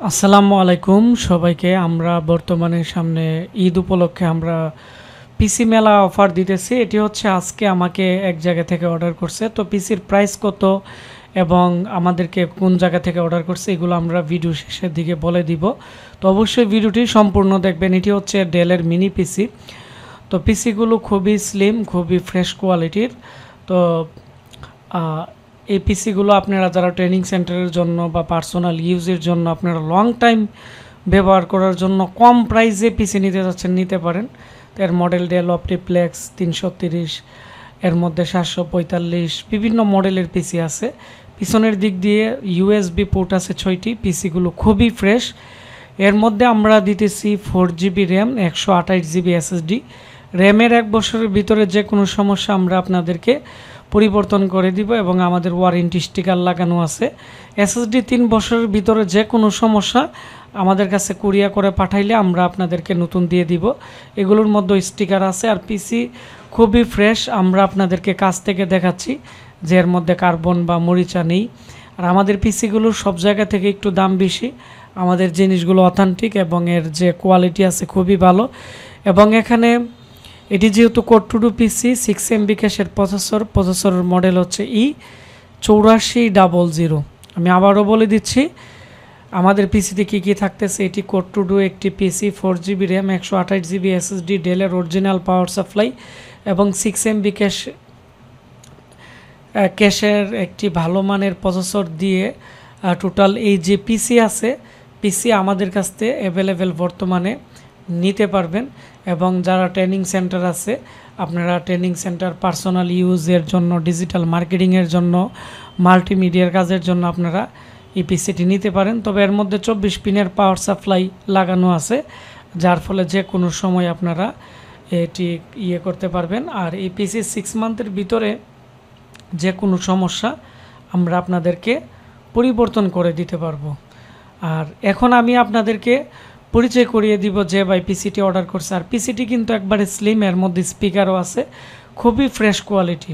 আসসালামু আলাইকুম সবাইকে। আমরা বর্তমানে সামনে ঈদ উপলক্ষে আমরা পিসি মেলা অফার দিতেছি। এটি হচ্ছে আজকে আমাকে এক জায়গা থেকে অর্ডার করছে। তো পিসির প্রাইস কত এবং আমাদেরকে কোন জায়গা থেকে অর্ডার করছে এগুলো আমরা ভিডিও শেষের দিকে বলে দিব। তো অবশ্যই ভিডিওটি সম্পূর্ণ দেখবেন। এটি হচ্ছে ডেলের মিনি পিসি। তো পিসিগুলো খুবই স্লিম, খুবই ফ্রেশ কোয়ালিটির। তো এই পিসিগুলো আপনারা যারা ট্রেনিং সেন্টারের জন্য বা পার্সোনাল ইউজের জন্য আপনারা লং টাইম ব্যবহার করার জন্য কম প্রাইসে পিসি নিতে যাচ্ছেন, নিতে পারেন। তো এর মডেল ডেল অপটিপ্লেক্স 330, এর মধ্যে 745 বিভিন্ন মডেলের পিসি আছে। পিছনের দিক দিয়ে ইউএসবি পোর্ট আছে 6টি। পিসিগুলো খুবই ফ্রেশ। এর মধ্যে আমরা দিতেছি 4GB র্যাম, 128GB এসএসডি। র্যামের 1 বছরের ভিতরে যে কোনো সমস্যা আমরা আপনাদেরকে পরিবর্তন করে দিব এবং আমাদের ওয়ারেন্টি স্টিকার লাগানো আছে। এসএসডি 3 বছরের ভিতরে যে কোনো সমস্যা আমাদের কাছে কুরিয়ার করে পাঠাইলে আমরা আপনাদেরকে নতুন দিয়ে দিব। এগুলোর মধ্যে স্টিকার আছে। আর পিসি খুবই ফ্রেশ। আমরা আপনাদেরকে কাছ থেকে দেখাচ্ছি যে এর মধ্যে কার্বন বা মরিচা নেই। আর আমাদের পিসিগুলোর সব জায়গা থেকে একটু দাম বেশি। আমাদের জিনিসগুলো অথেন্টিক এবং এর যে কোয়ালিটি আছে খুবই ভালো। এবং এখানে এটি যেহেতু code two do PC, 6MB ক্যাশের প্রসেসরের মডেল হচ্ছে E8400। আমি আবারও বলে দিচ্ছি আমাদের পিসিতে কী কী থাকতেছে। এটি কোড টু ডু একটি PC, 4GB RAM, 128GB SSD, ডেলের অরিজিনাল পাওয়ার সাপ্লাই এবং 6MB ক্যাশের একটি ভালো মানের প্রসেসর দিয়ে টোটাল এই যে পিসি আছে, পিসি আমাদের কাছ থেকে অ্যাভেলেবেল বর্তমানে নিতে পারবেন। এবং যারা ট্রেনিং সেন্টার আছে, আপনারা ট্রেনিং সেন্টার পার্সোনাল ইউজের জন্য, ডিজিটাল মার্কেটিংয়ের জন্য, মাল্টিমিডিয়ার কাজের জন্য আপনারা এই পিসিটি নিতে পারেন। তবে এর মধ্যে 24 পিনের পাওয়ার সাপ্লাই লাগানো আছে, যার ফলে যে কোনো সময় আপনারা এটি করতে পারবেন। আর এই পিসি 6 মান্থের ভিতরে যে কোনো সমস্যা আমরা আপনাদেরকে পরিবর্তন করে দিতে পারবো। আর এখন আমি আপনাদেরকে পরিচয় করিয়ে দিব যে ভাই পিসিটি অর্ডার করছে। আর পিসিটি কিন্তু একবারে স্লিম, এর মধ্যে স্পিকারও আছে, খুবই ফ্রেশ কোয়ালিটি।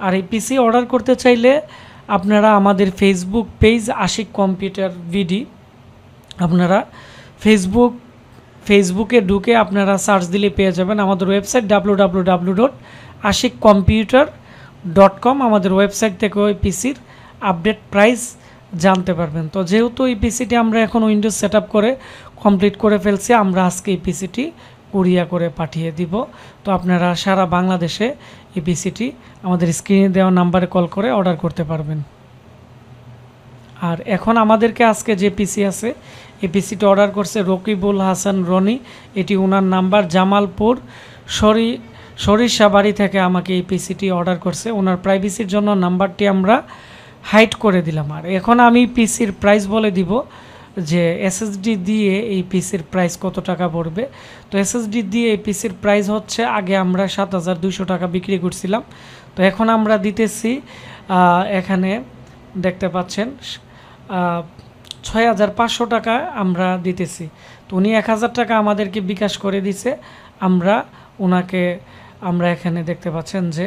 আর এই পিসি অর্ডার করতে চাইলে আপনারা আমাদের ফেসবুক পেজ আশিক কম্পিউটার ভিডি, আপনারা ফেসবুকে ঢুকে আপনারা সার্চ দিলে পেয়ে যাবেন। আমাদের ওয়েবসাইট www.ashikcomputer.com, আমাদের ওয়েবসাইট থেকে ওই পিসির আপডেট প্রাইস জানতে পারবেন। তো যেহেতু এই পিসিটি আমরা এখন উইন্ডোজ সেট করে কমপ্লিট করে ফেলছি, আমরা আজকে এই পিসিটি কুরিয়ার করে পাঠিয়ে দিব। তো আপনারা সারা বাংলাদেশে এই পিসিটি আমাদের স্ক্রিনে দেওয়া নাম্বারে কল করে অর্ডার করতে পারবেন। আর এখন আমাদেরকে আজকে যে পিসি আছে, এই পিসিটি অর্ডার করছে রকিবুল হাসান রনি। এটি ওনার নাম্বার, জামালপুর সরিষাবাড়ি থেকে আমাকে এই পিসিটি অর্ডার করছে। ওনার প্রাইভেসির জন্য নাম্বারটি আমরা হাইড করে দিলাম। আর এখন আমি পিসির প্রাইস বলে দিব যে এসএসডি দিয়ে এই পিসির প্রাইস কত টাকা পড়বে। তো এসএসডি দিয়ে এই পিসির প্রাইস হচ্ছে, আগে আমরা 7200 টাকা বিক্রি করছিলাম, তো এখন আমরা দিতেছি এখানে দেখতে পাচ্ছেন 6500 টাকা আমরা দিতেছি। তো উনি 1000 টাকা আমাদেরকে বিকাশ করে দিছে। আমরা এখানে দেখতে পাচ্ছেন যে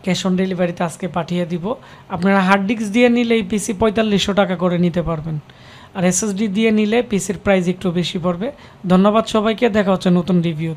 ক্যাশ অন ডেলিভারিতে আজকে পাঠিয়ে দিব। আপনারা হার্ড ডিস্ক দিয়ে নিলে এই পিসি 4500 টাকা করে নিতে পারবেন। আর এসএসডি দিয়ে নিলে পিসির প্রাইস একটু বেশি পড়বে। ধন্যবাদ সবাইকে, দেখা হচ্ছে নতুন রিভিউ।